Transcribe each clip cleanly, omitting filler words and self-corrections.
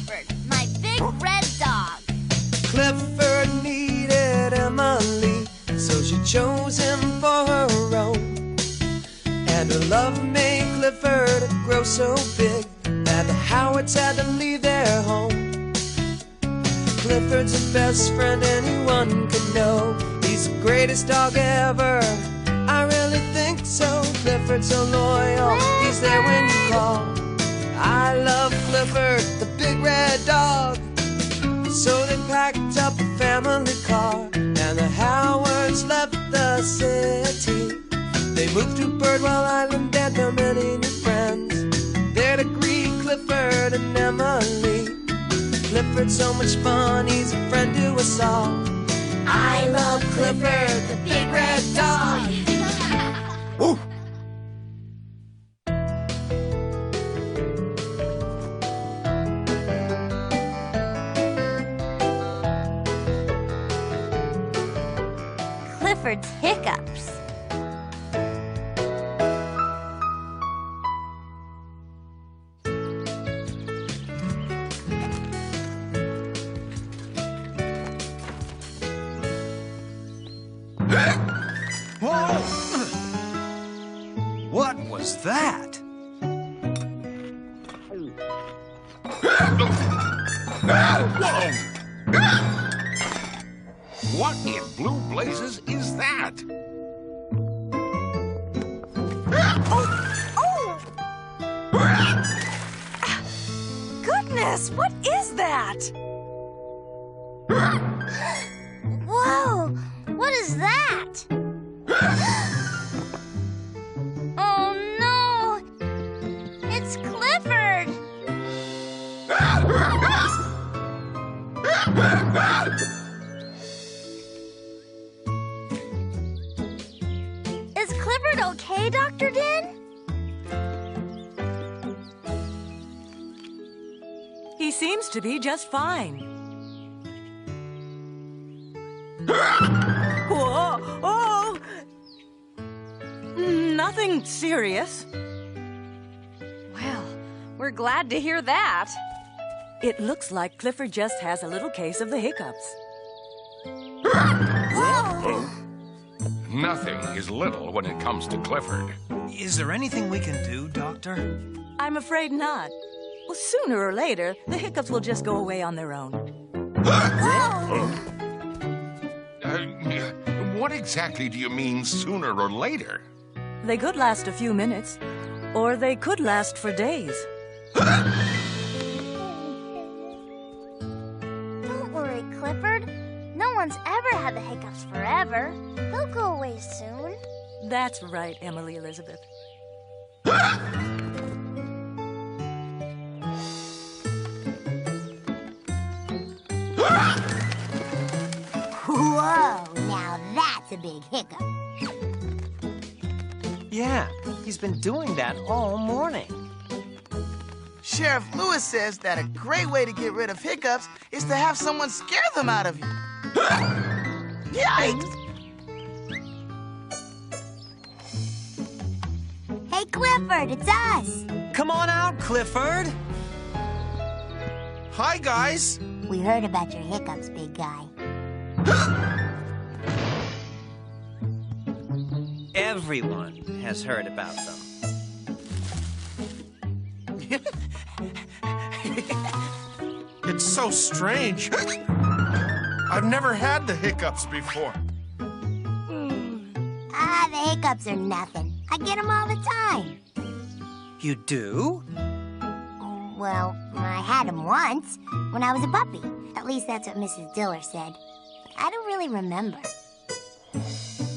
Clifford, my big red dog. Clifford needed Emily, so she chose him for her own. And her love made Clifford grow so big that the Howards had to leave their home. Clifford's the best friend anyone could know. He's the greatest dog ever, I really think so. Clifford's so loyal, he's there when you call. I love Clifford, the big red dog. So they packed up a family car, and the Howards left the city. They moved to Birdwell Island and found many new friends there to greet Clifford and Emily. Clifford's so much fun, he's a friend to us all. I love Clifford, the big red dog. Woo! Clifford's Hiccups. Whoa! What was that? What in blue blazes is that? Goodness, what is that? Whoa, what is that? Oh no, it's Clifford. Is Clifford okay, Dr. Din? He seems to be just fine. Whoa! Oh! Nothing serious. Well, we're glad to hear that. It looks like Clifford just has a little case of the hiccups. Whoa! Nothing is little when it comes to Clifford. Is there anything we can do, Doctor? I'm afraid not. Well, sooner or later, the hiccups will just go away on their own. What exactly do you mean sooner or later? They could last a few minutes, or they could last for days. Don't worry, Clifford. No one's ever had the hiccups forever. They'll go away soon. That's right, Emily Elizabeth. Whoa, now that's a big hiccup. Yeah, he's been doing that all morning. Sheriff Lewis says that a great way to get rid of hiccups is to have someone scare them out of you. Yikes! Hey, Clifford, it's us. Come on out, Clifford. Hi, guys. We heard about your hiccups, big guy. Everyone has heard about them. It's so strange. I've never had the hiccups before. The hiccups are nothing. I get them all the time. You do? Well, I had them once, when I was a puppy. At least that's what Mrs. Diller said. I don't really remember.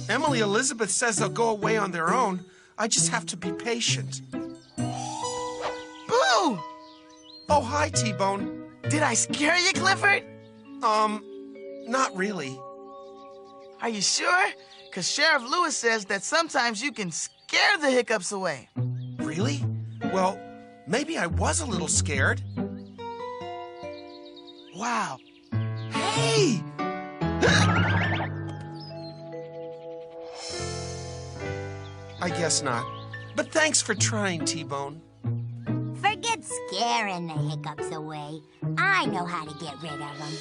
Emily Elizabeth says they'll go away on their own. I just have to be patient. Boo! Oh, hi, T-Bone. Did I scare you, Clifford? Not really. Are you sure? Because Sheriff Lewis says that sometimes you can scare the hiccups away. Really? Well, maybe I was a little scared. Wow. Hey! I guess not. But thanks for trying, T-Bone. Forget scaring the hiccups away. I know how to get rid of them.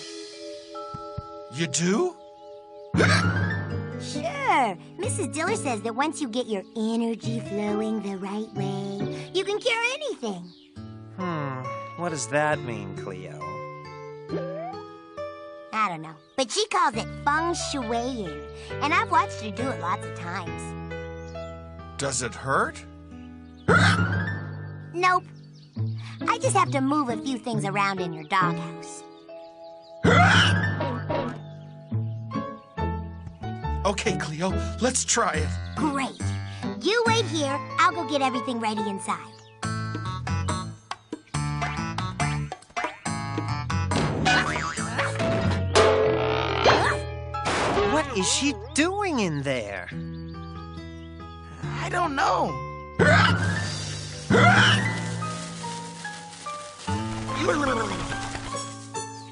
You do? Sure. Mrs. Diller says that once you get your energy flowing the right way, you can cure anything. What does that mean, Cleo? I don't know. But she calls it feng shuiing, and I've watched her do it lots of times. Does it hurt? Nope. I just have to move a few things around in your doghouse. Okay, Cleo, let's try it. Great. You wait here. I'll go get everything ready inside. What is she doing in there? I don't know.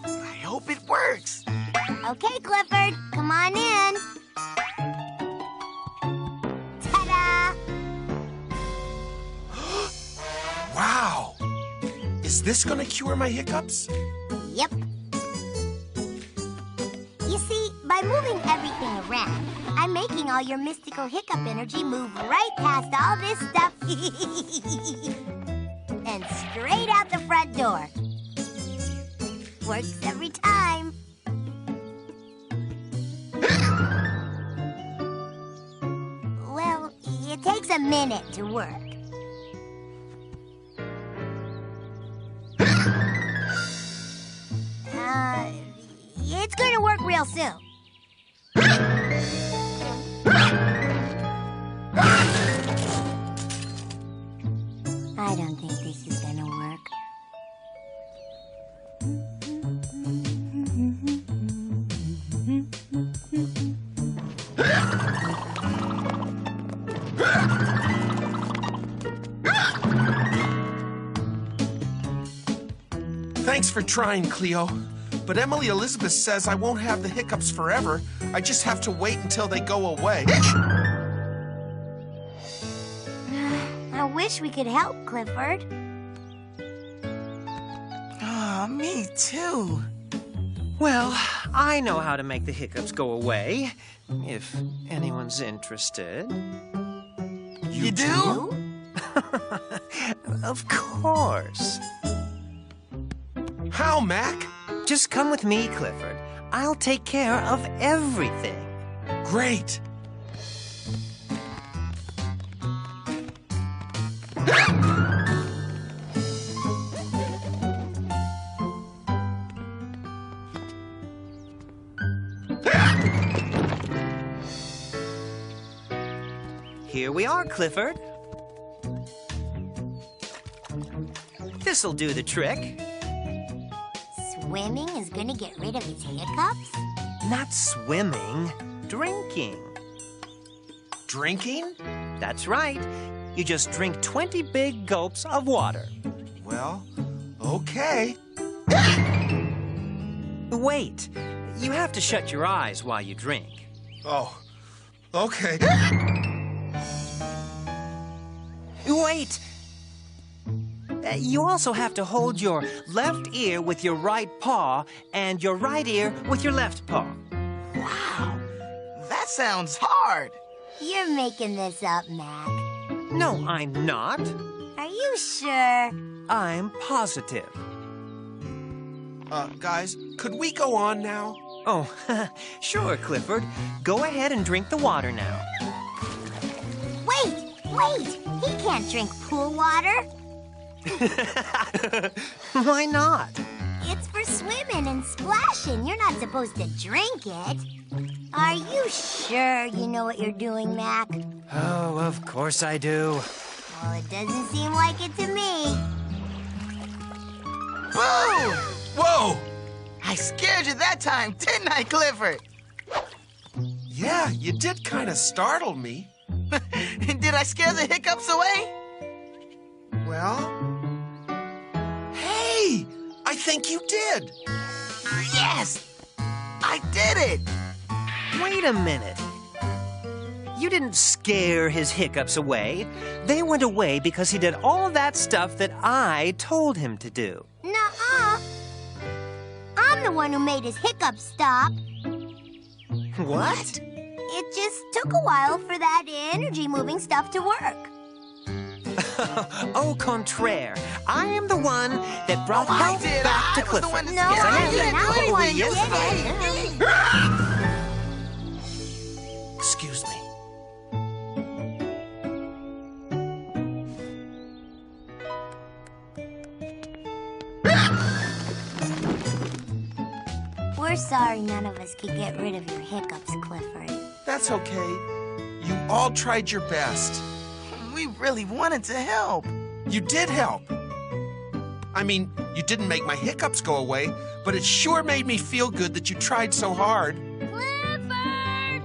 I hope it works. Okay, Clifford, come on in. Ta-da! Wow! Is this gonna cure my hiccups? Yep. You see, by moving everything around, I'm making all your mystical hiccup energy move right past all this stuff and straight out the front door. Works every time. Well, it takes a minute to work. It's going to work real soon. I don't think this is going to work. Thanks for trying, Cleo. But Emily Elizabeth says I won't have the hiccups forever. I just have to wait until they go away. I wish we could help, Clifford. Oh, me too. Well, I know how to make the hiccups go away, if anyone's interested. You do? Of course. How, Mac? Just come with me, Clifford. I'll take care of everything. Great. Here we are, Clifford. This'll do the trick. Swimming is going to get rid of his hiccups? Not swimming, drinking. Drinking? That's right. You just drink 20 big gulps of water. Well, okay. Wait, you have to shut your eyes while you drink. Oh, okay. Wait! You also have to hold your left ear with your right paw and your right ear with your left paw. Wow, that sounds hard. You're making this up, Mac. No, I'm not. Are you sure? I'm positive. Guys, could we go on now? Oh, sure, Clifford. Go ahead and drink the water now. Wait! He can't drink pool water. Why not? It's for swimming and splashing. You're not supposed to drink it. Are you sure you know what you're doing, Mac? Oh, of course I do. Well, it doesn't seem like it to me. Boo! Whoa! I scared you that time, didn't I, Clifford? Yeah, you did kind of startle me. Did I scare the hiccups away? Well... Hey! I think you did. Yes! I did it! Wait a minute. You didn't scare his hiccups away. They went away because he did all that stuff that I told him to do. Nuh-uh. I'm the one who made his hiccups stop. What? It just took a while for that energy-moving stuff to work. Au contraire. I am the one that brought I help did. back to I was the Clifford. one that No, scared I him. didn't. I'm the one who did it. Excuse me. We're sorry none of us could get rid of your hiccups, Clifford. That's okay. You all tried your best. We really wanted to help. You did help. I mean, you didn't make my hiccups go away, but it sure made me feel good that you tried so hard. Clifford!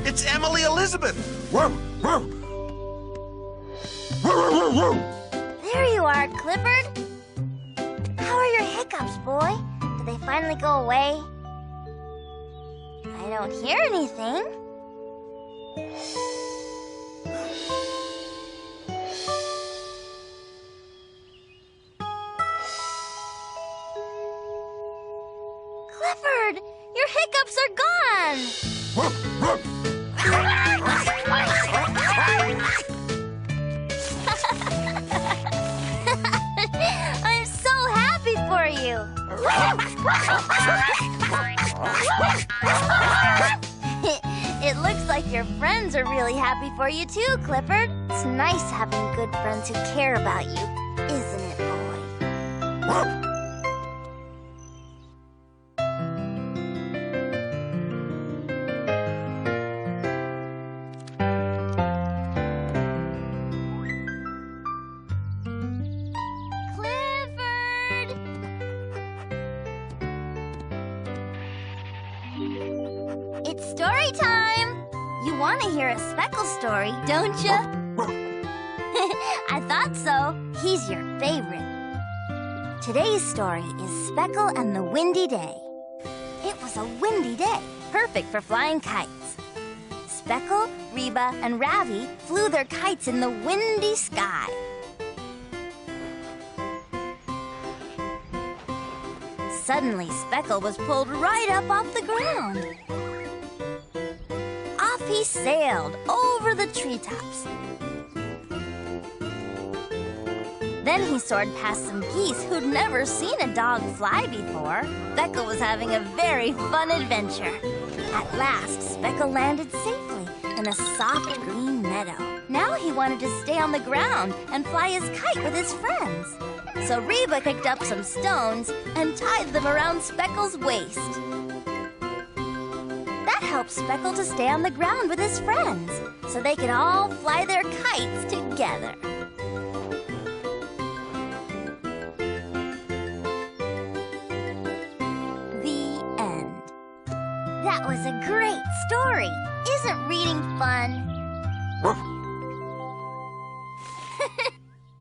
It's Emily Elizabeth. Whoa, whoa. There you are, Clifford. How are your hiccups, boy? Did they finally go away? I don't hear anything. Clifford, your hiccups are gone. I'm so happy for you. It looks like your friends are really happy for you too, Clifford. It's nice having good friends who care about you, isn't it, boy? Clifford! It's story time! You want to hear a Speckle story, don't you? I thought so. He's your favorite. Today's story is Speckle and the Windy Day. It was a windy day, perfect for flying kites. Speckle, Reba, and Ravi flew their kites in the windy sky. Suddenly, Speckle was pulled right up off the ground. Off he sailed over the treetops. Then he soared past some geese who'd never seen a dog fly before. Speckle was having a very fun adventure. At last, Speckle landed safely in a soft green meadow. Now he wanted to stay on the ground and fly his kite with his friends. So Reba picked up some stones and tied them around Speckle's waist. That helped Speckle to stay on the ground with his friends, so they could all fly their kites together. The end. That was a great story. Isn't reading fun?